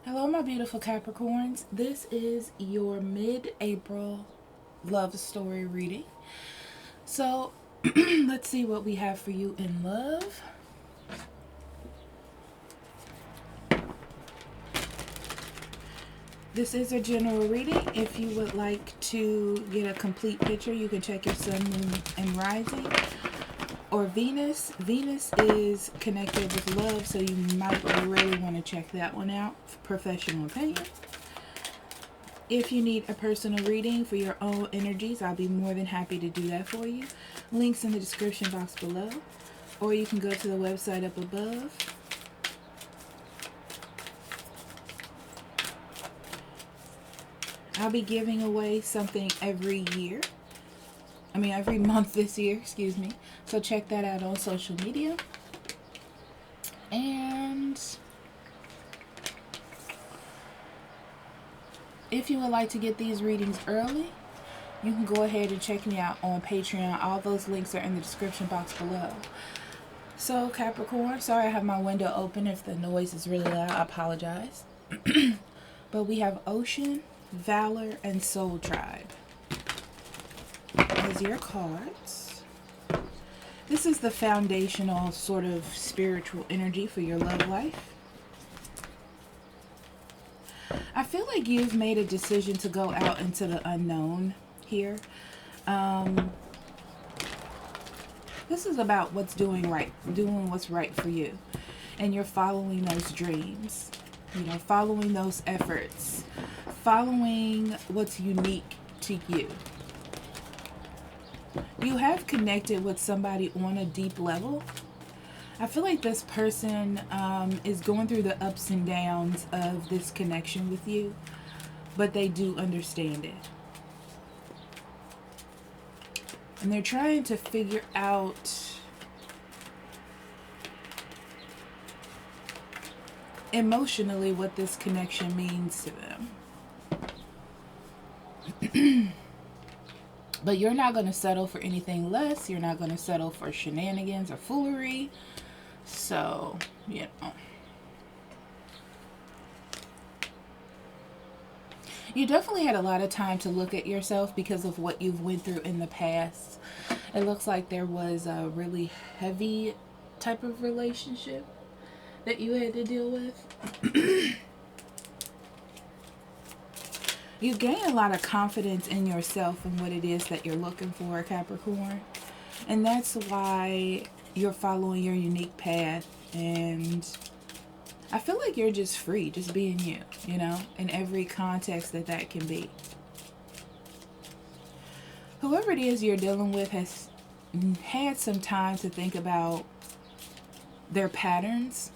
Hello, my beautiful Capricorns. This is your mid-April love story reading. So, let's see what we have for you in love. This is a general reading. If you would like to get a complete picture, you can check your sun, moon, and rising. Or Venus. Venus is connected with love, so you might really want to check that one out for professional opinion. If you need a personal reading for your own energies, I'll be more than happy to do that for you. Links in the description box below, or you can go to the website up above. I'll be giving away something every month this year, excuse me. So check that out on social media. And if you would like to get these readings early, you can go ahead and check me out on Patreon. All those links are in the description box below. So Capricorn, sorry I have my window open. If the noise is really loud, I apologize. But we have Ocean, Valor, and Soul Tribe as your cards. This is the foundational sort of spiritual energy for your love life. I feel like you've made a decision to go out into the unknown here. This is about doing what's right for you. And you're following those dreams. Following those efforts. Following what's unique to you. You have connected with somebody on a deep level. I feel like this person is going through the ups and downs of this connection with you, but they do understand it. And they're trying to figure out emotionally what this connection means to them. But you're not going to settle for anything less. You're not going to settle for shenanigans or foolery. So, you definitely had a lot of time to look at yourself because of what you've went through in the past. It looks like there was a really heavy type of relationship that you had to deal with. You gain a lot of confidence in yourself and what it is that you're looking for, Capricorn. And that's why you're following your unique path. And I feel like you're just free, just being you, in every context that can be. Whoever it is you're dealing with has had some time to think about their patterns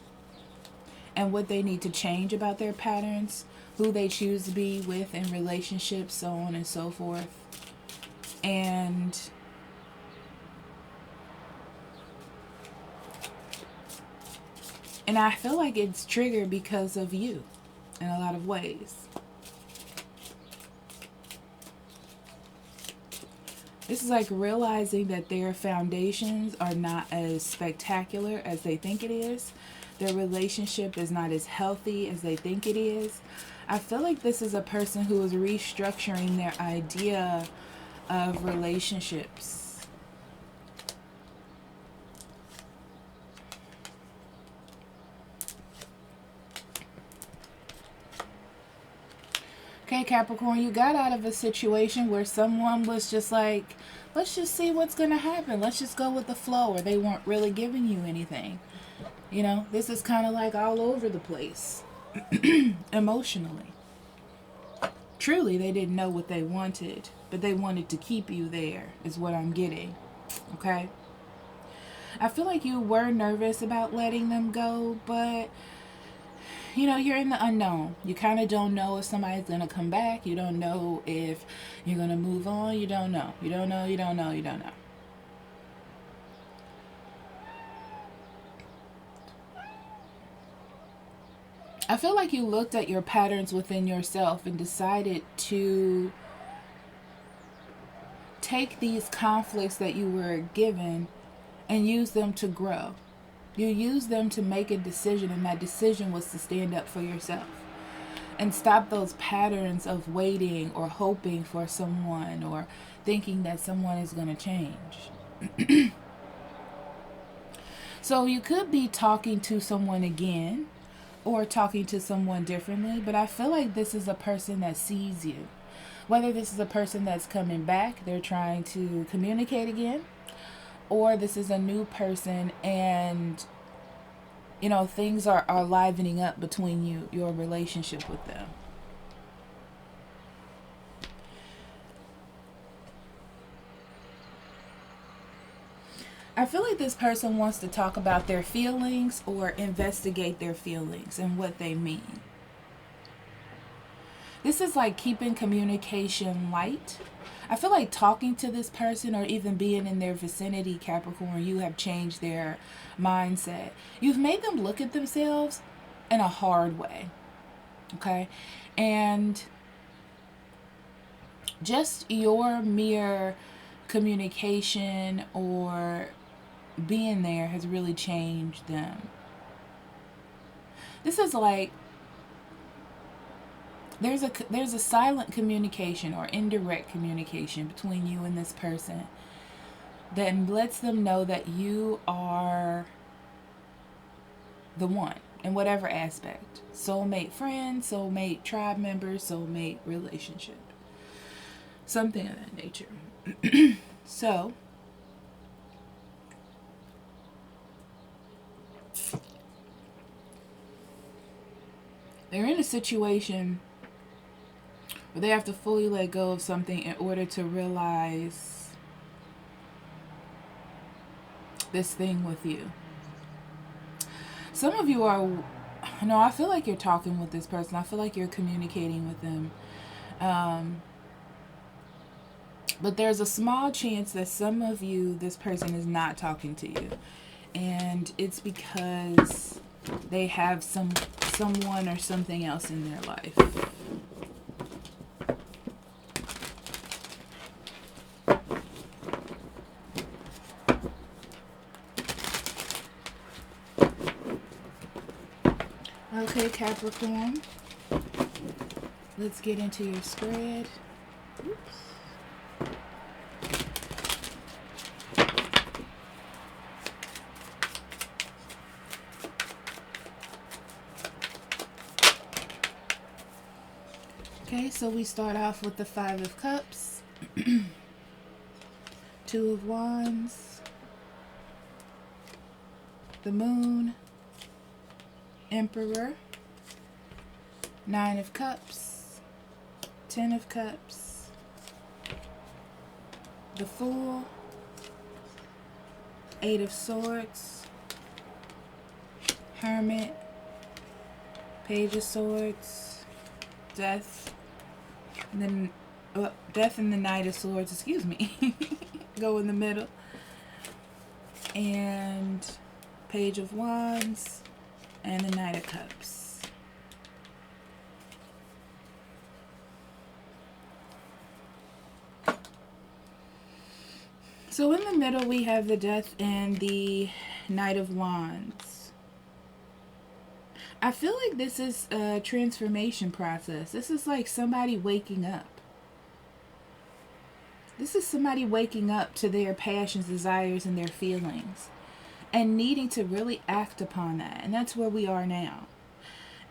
and what they need to change about their patterns, who they choose to be with in relationships, so on and so forth. And I feel like it's triggered because of you in a lot of ways. This is like realizing that their foundations are not as spectacular as they think it is. Their relationship is not as healthy as they think it is. I feel like this is a person who is restructuring their idea of relationships. Okay, Capricorn, you got out of a situation where someone was just like, let's just see what's going to happen. Let's just go with the flow, or they weren't really giving you anything. This is kind of like all over the place. Emotionally. Truly, they didn't know what they wanted, but they wanted to keep you there, is what I'm getting. Okay? I feel like you were nervous about letting them go, but you're in the unknown. You kind of don't know if somebody's going to come back. You don't know if you're going to move on. You don't know. You don't know. You don't know. You don't know. I feel like you looked at your patterns within yourself and decided to take these conflicts that you were given and use them to grow. You used them to make a decision, and that decision was to stand up for yourself. And stop those patterns of waiting or hoping for someone or thinking that someone is going to change. So you could be talking to someone again or talking to someone differently, but I feel like this is a person that sees you. Whether this is a person that's coming back, they're trying to communicate again, or this is a new person and, you know, things are livening up between you, your relationship with them. I feel like this person wants to talk about their feelings or investigate their feelings and what they mean. This is like keeping communication light. I feel like talking to this person or even being in their vicinity, Capricorn, you have changed their mindset. You've made them look at themselves in a hard way. Okay? And just your mere communication or being there has really changed them. This is like there's a silent communication or indirect communication between you and this person that lets them know that you are the one in whatever aspect. Soulmate friend, soulmate tribe member, soulmate relationship. Something of that nature. So they're in a situation where they have to fully let go of something in order to realize this thing with you. Some of you are, no, I feel like you're talking with this person. I feel like you're communicating with them. But there's a small chance that some of you, this person is not talking to you. And it's because they have someone or something else in their life. Okay, Capricorn. Let's get into your spread. Oops. Okay, so we start off with the Five of Cups, Two of Wands, the Moon, Emperor, Nine of Cups, Ten of Cups, the Fool, Eight of Swords, Hermit, Page of Swords, Death, and then Death and the Knight of Swords, excuse me, go in the middle, and Page of Wands, and the Knight of Cups. So in the middle we have the Death and the Knight of Wands. I feel like this is a transformation process. This is like somebody waking up. This is somebody waking up to their passions, desires, and their feelings, and needing to really act upon that. And that's where we are now.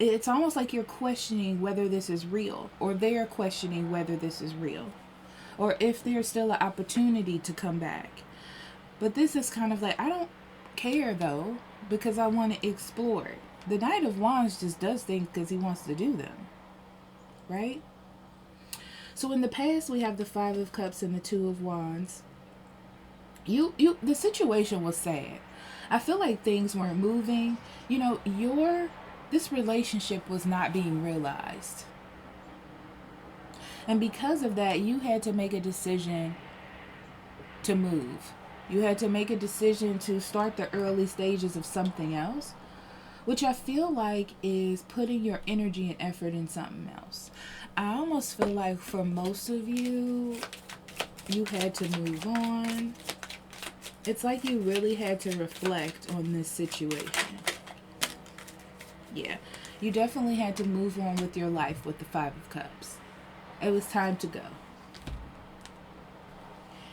It's almost like you're questioning whether this is real, or they're questioning whether this is real, or if there's still an opportunity to come back. But this is kind of like, I don't care though, because I want to explore it. The Knight of Wands just does things because he wants to do them, right? So in the past we have the Five of Cups and the Two of Wands. The situation was sad. I feel like things weren't moving. You know, this relationship was not being realized. And because of that, you had to make a decision to move. You had to make a decision to start the early stages of something else, which I feel like is putting your energy and effort in something else. I almost feel like for most of you, you had to move on. It's like you really had to reflect on this situation. Yeah. You definitely had to move on with your life with the Five of Cups. It was time to go.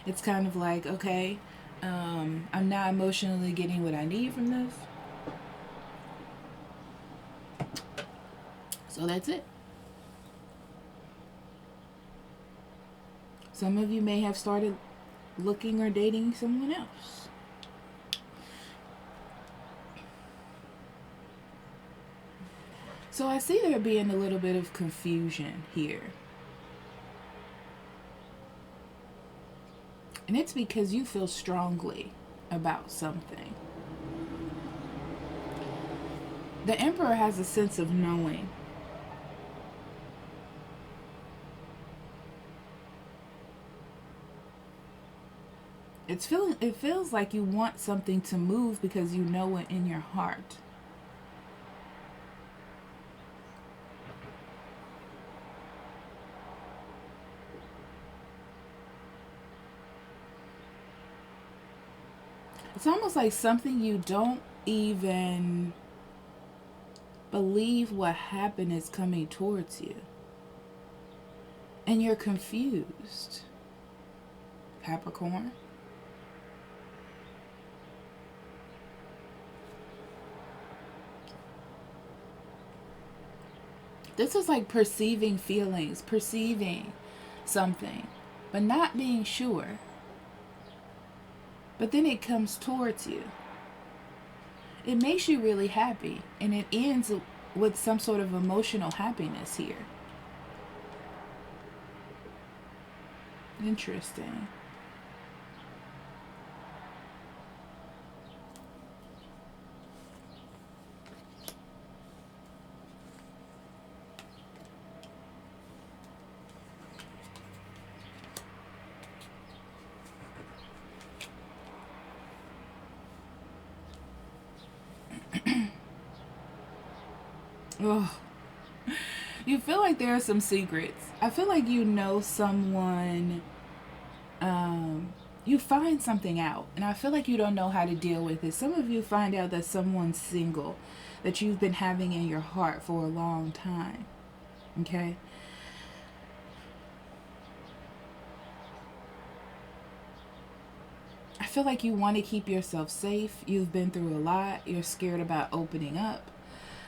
It's kind of like, okay, I'm not emotionally getting what I need from this. So that's it. Some of you may have started looking or dating someone else. So I see there being a little bit of confusion here. And it's because you feel strongly about something. The Emperor has a sense of knowing. It feels like you want something to move because you know it in your heart. It's almost like something you don't even believe what happened is coming towards you. And you're confused, Capricorn. This is like perceiving feelings, perceiving something, but not being sure. But then it comes towards you. It makes you really happy, and it ends with some sort of emotional happiness here. Interesting. Oh, you feel like there are some secrets. I feel like you know someone, you find something out, and I feel like you don't know how to deal with it. Some of you find out that someone's single, that you've been having in your heart for a long time. Okay? I feel like you want to keep yourself safe. You've been through a lot. You're scared about opening up.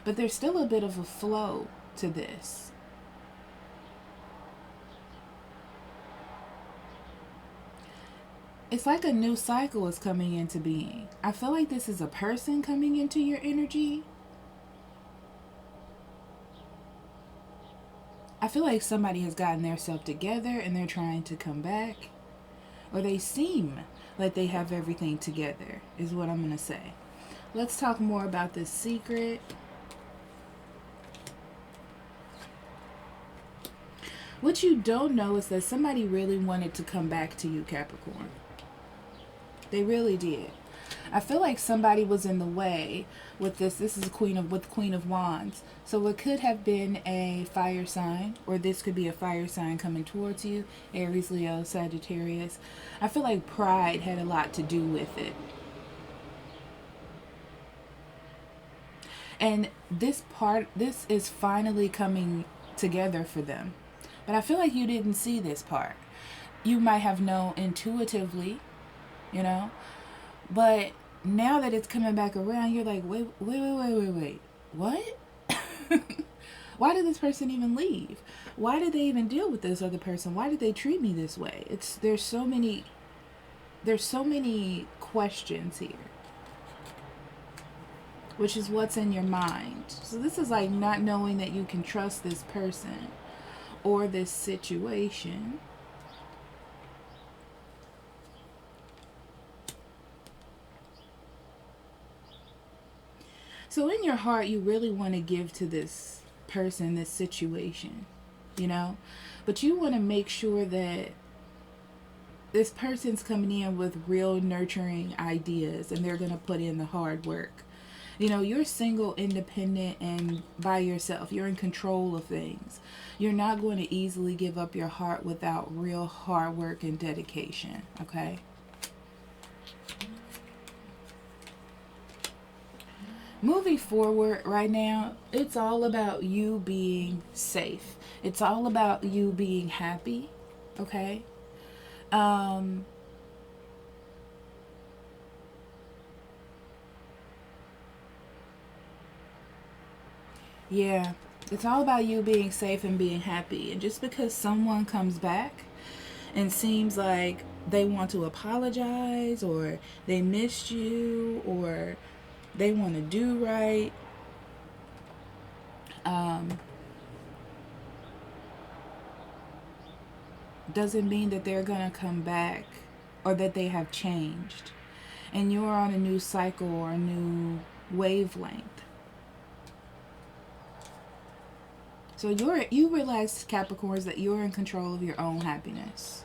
But there's still a bit of a flow to this. It's like a new cycle is coming into being. I feel like this is a person coming into your energy. I feel like somebody has gotten themselves together and they're trying to come back. Or they seem like they have everything together, is what I'm going to say. Let's talk more about this secret. What you don't know is that somebody really wanted to come back to you, Capricorn. They really did. I feel like somebody was in the way with this. This is Queen of Wands. So it could have been a fire sign, or this could be a fire sign coming towards you. Aries, Leo, Sagittarius. I feel like pride had a lot to do with it. And this is finally coming together for them. But I feel like you didn't see this part. You might have known intuitively, you know. But now that it's coming back around, you're like, wait. What? Why did this person even leave? Why did they even deal with this other person? Why did they treat me this way? There's so many questions here. Which is what's in your mind. So this is like not knowing that you can trust this person or this situation. So in your heart, you really want to give to this person, this situation, you know? But you want to make sure that this person's coming in with real nurturing ideas and they're going to put in the hard work. You know, you're single, independent, and by yourself. You're in control of things. You're not going to easily give up your heart without real hard work and dedication, okay? moving forward right now, it's all about you being safe. It's all about you being happy. Okay. Um, yeah, it's all about you being safe and being happy. And just because someone comes back and seems like they want to apologize, or they missed you, or they want to do right, um, doesn't mean that they're going to come back or that they have changed. And you're on a new cycle or a new wavelength. So you realize, Capricorns, that you're in control of your own happiness.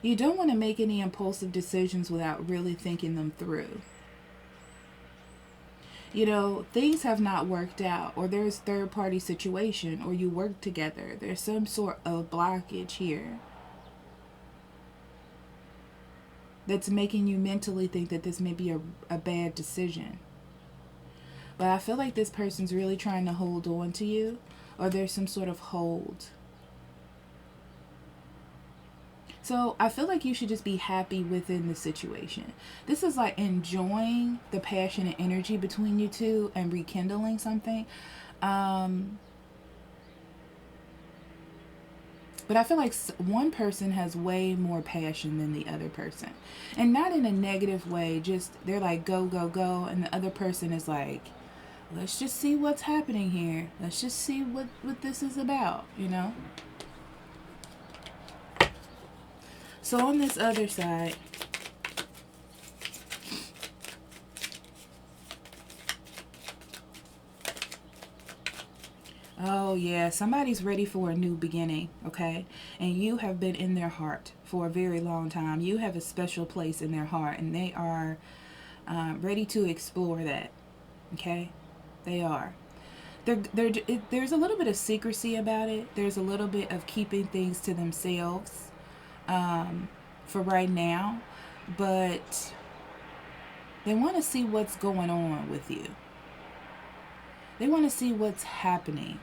You don't want to make any impulsive decisions without really thinking them through. You know, things have not worked out, or there's third-party situation, or you work together. There's some sort of blockage here that's making you mentally think that this may be a bad decision. But I feel like this person's really trying to hold on to you, or there's some sort of hold. So I feel like you should just be happy within the situation. This is like enjoying the passion and energy between you two and rekindling something. But I feel like one person has way more passion than the other person. And not in a negative way, just they're like, go, go, go. And the other person is like, let's just see what's happening here. Let's just see what this is about, you know? So on this other side, oh yeah, somebody's ready for a new beginning, okay? And you have been in their heart for a very long time. You have a special place in their heart, and they are ready to explore that, okay? They are. There's a little bit of secrecy about it. There's a little bit of keeping things to themselves for right now, but they want to see what's going on with you. They want to see what's happening.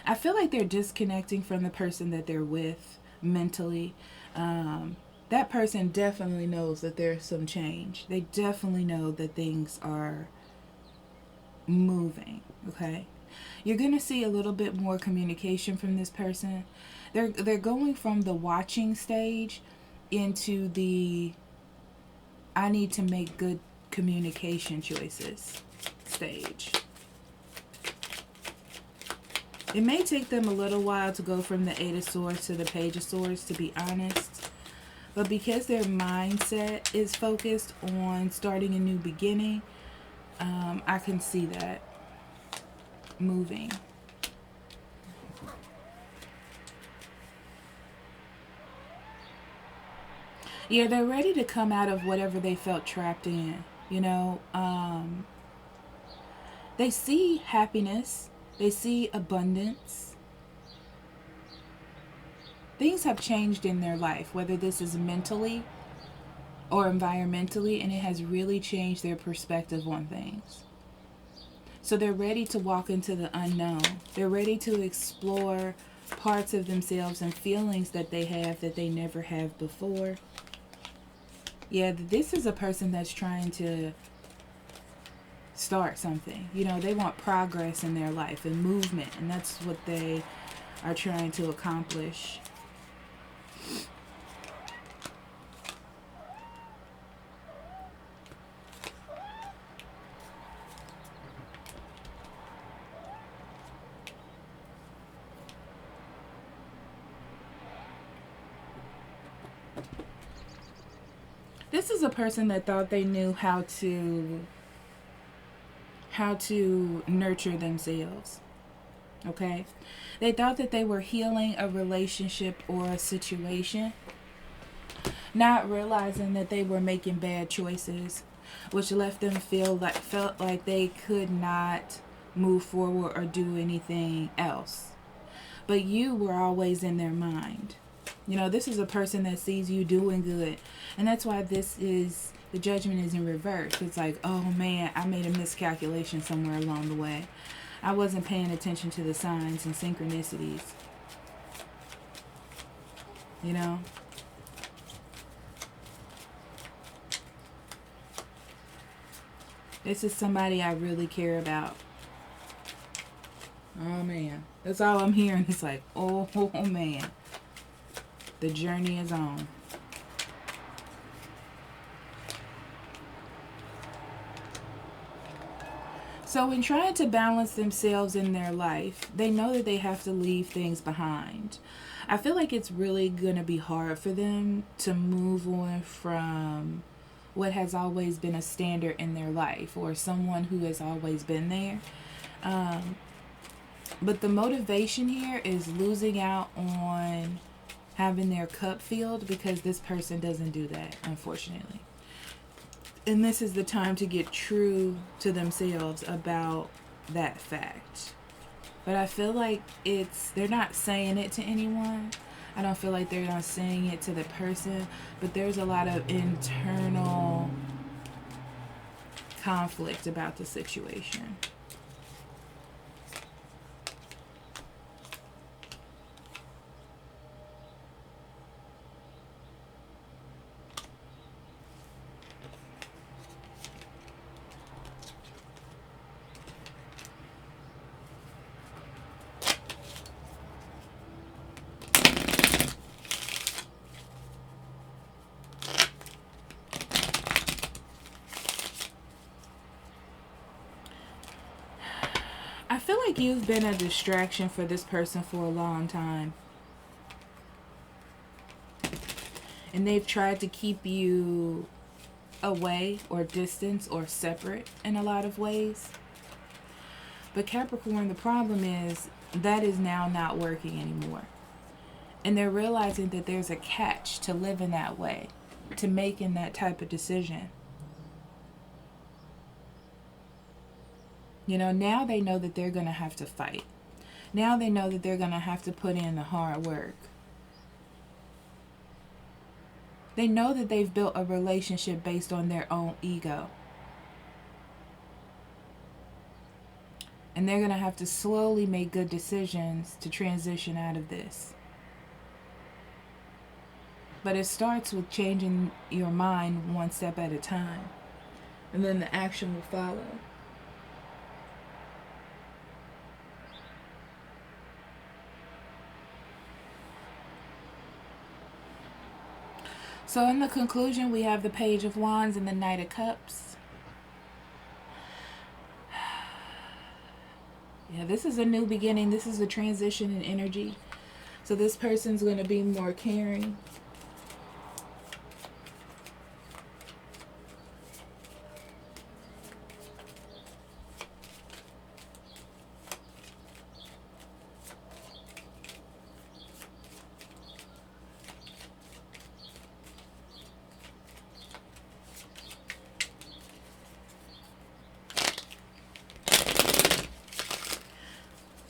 I feel like they're disconnecting from the person that they're with mentally. That person definitely knows that there's some change. They definitely know that things are moving, okay? You're going to see a little bit more communication from this person. They're going from the watching stage into the I need to make good communication choices stage. It may take them a little while to go from the Eight of Swords to the Page of Swords, to be honest. But because their mindset is focused on starting a new beginning, I can see that moving. Yeah, they're ready to come out of whatever they felt trapped in. You know, they see happiness. They see abundance. Things have changed in their life, whether this is mentally or environmentally, and it has really changed their perspective on things. So they're ready to walk into the unknown. They're ready to explore parts of themselves and feelings that they have that they never have before. Yeah, this is a person that's trying to start something. You know, they want progress in their life and movement, and that's what they are trying to accomplish. This is a person that thought they knew how to nurture themselves. Okay? They thought that they were healing a relationship or a situation, not realizing that they were making bad choices, which left them felt like they could not move forward or do anything else. but you were always in their mind. You know, this is a person that sees you doing good. And that's why the judgment is in reverse. It's like, oh man, I made a miscalculation somewhere along the way. I wasn't paying attention to the signs and synchronicities. You know? This is somebody I really care about. Oh man. That's all I'm hearing. It's like, oh man. The journey is on. So in trying to balance themselves in their life, they know that they have to leave things behind. I feel like it's really going to be hard for them to move on from what has always been a standard in their life, or someone who has always been there. But the motivation here is losing out on having their cup filled, because this person doesn't do that, unfortunately. And this is the time to get true to themselves about that fact. But I feel like they're not saying it to anyone. I don't feel like they're not saying it to the person, but there's a lot of internal conflict about the situation. I feel like you've been a distraction for this person for a long time. And they've tried to keep you away or distance or separate in a lot of ways. But Capricorn, the problem is that is now not working anymore. And they're realizing that there's a catch to living that way, to making that type of decision. You know, now they know that they're going to have to fight. Now they know that they're going to have to put in the hard work. They know that they've built a relationship based on their own ego. And they're going to have to slowly make good decisions to transition out of this. But it starts with changing your mind one step at a time. And then the action will follow. So in the conclusion, we have the Page of Wands and the Knight of Cups. Yeah, this is a new beginning. This is a transition in energy. So this person's going to be more caring.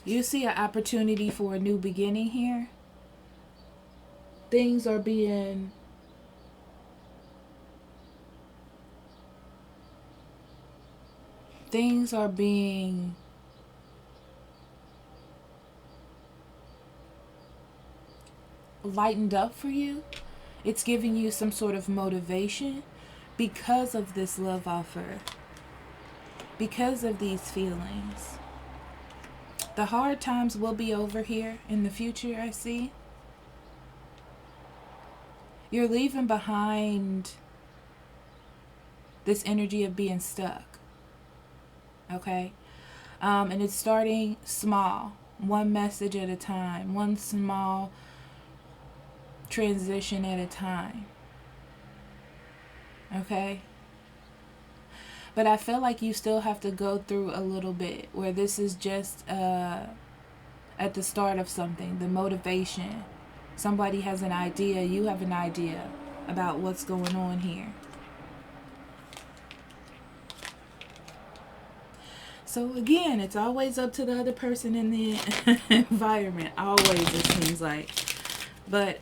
You see an opportunity for a new beginning here. Things are being lightened up for you. It's giving you some sort of motivation because of this love offer, because of these feelings. The hard times will be over here in the future, I see. You're leaving behind this energy of being stuck. Okay? And it's starting small. One message at a time. One small transition at a time. Okay? But I feel like you still have to go through a little bit where this is just at the start of something, the motivation. Somebody has an idea, you have an idea about what's going on here. So again, it's always up to the other person in the environment. Always, it seems like. But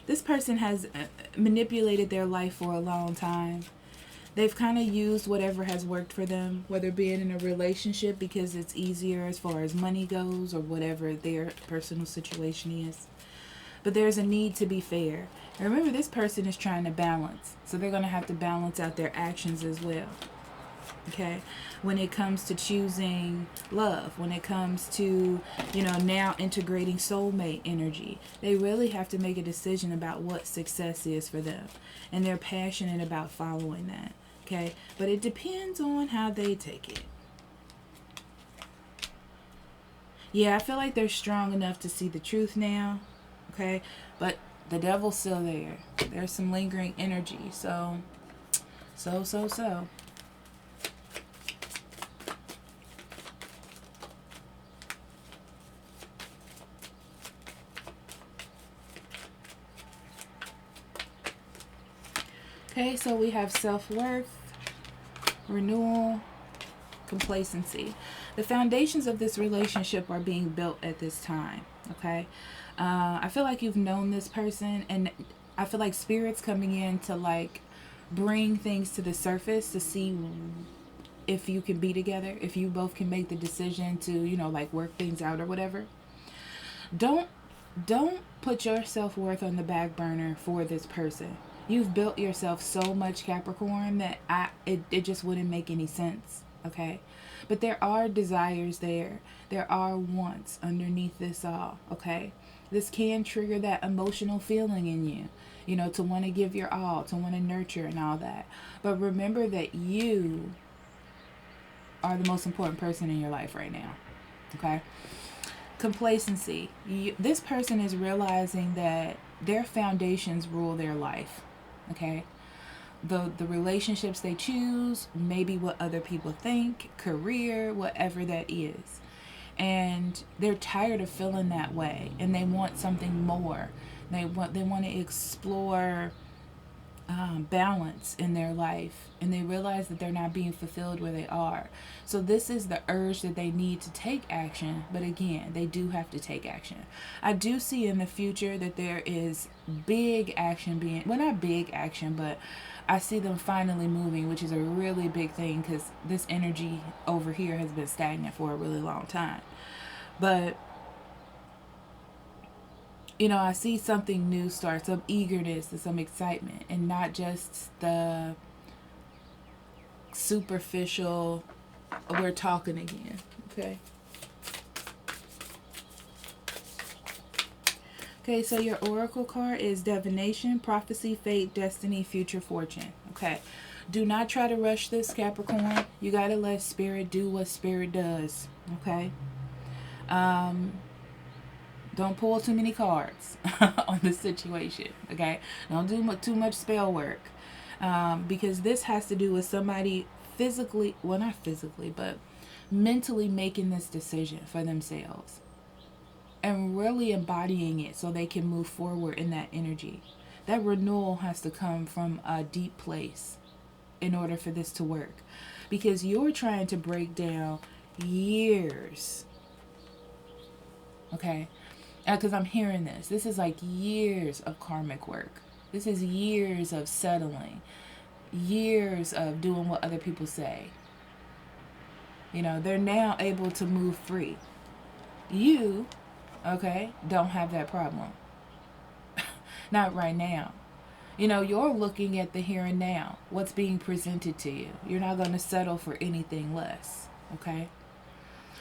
this person has manipulated their life for a long time. They've kind of used whatever has worked for them, whether being in a relationship because it's easier as far as money goes or whatever their personal situation is. But there's a need to be fair. And remember, this person is trying to balance. So they're going to have to balance out their actions as well. Okay? When it comes to choosing love, when it comes to, you know, now integrating soulmate energy, they really have to make a decision about what success is for them. And they're passionate about following that. Okay? But it depends on how they take it. Yeah, I feel like they're strong enough to see the truth now. Okay? But the devil's still there. There's some lingering energy. So. Okay, so we have self-worth, renewal, complacency. The foundations of this relationship are being built at this time, okay? I feel like you've known this person, and I feel like Spirit's coming in to, like, bring things to the surface to see if you can be together, if you both can make the decision to, you know, like, work things out or whatever. Don't put your self-worth on the back burner for this person. You've built yourself so much, Capricorn, that it just wouldn't make any sense, okay? But there are desires there. There are wants underneath this all, okay? This can trigger that emotional feeling in you, you know, to want to give your all, to want to nurture and all that. But remember that you are the most important person in your life right now, okay? Complacency. This person is realizing that their foundations rule their life. Okay, the relationships they choose, maybe what other people think, career, whatever that is, and they're tired of feeling that way, and they want something more. They want to explore balance in their life, and they realize that they're not being fulfilled where they are. So this is the urge that they need to take action, but again, they do have to take action. I do see in the future that there is big action being, well, not big action, but I see them finally moving, which is a really big thing because this energy over here has been stagnant for a really long time. But you know, I see something new start, some eagerness and some excitement, and not just the superficial, we're talking again, okay? Okay, so your oracle card is divination, prophecy, fate, destiny, future fortune, okay? Do not try to rush this, Capricorn. You got to let Spirit do what Spirit does, okay? Don't pull too many cards on the situation, okay? Don't do too much spell work because this has to do with somebody physically, well, not physically, but mentally making this decision for themselves and really embodying it so they can move forward in that energy. That renewal has to come from a deep place in order for this to work because you're trying to break down years, okay? Because I'm hearing this. This is like years of karmic work. This is years of settling. Years of doing what other people say. You know, they're now able to move free. You, okay, don't have that problem. Not right now. You know, you're looking at the here and now. What's being presented to you. You're not going to settle for anything less. Okay?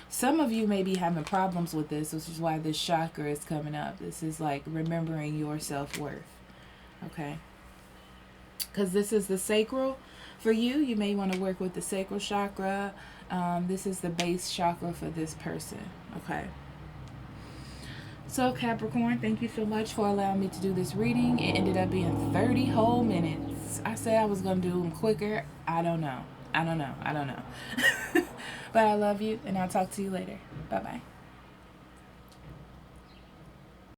Some of you may be having problems with this, which is why this chakra is coming up. This is like remembering your self-worth. Okay? Because this is the sacral. For you, you may want to work with the sacral chakra. This is the base chakra for this person. Okay? So, Capricorn, thank you so much for allowing me to do this reading. It ended up being 30 whole minutes. I said I was going to do them quicker. I don't know. But I love you, and I'll talk to you later. Bye-bye.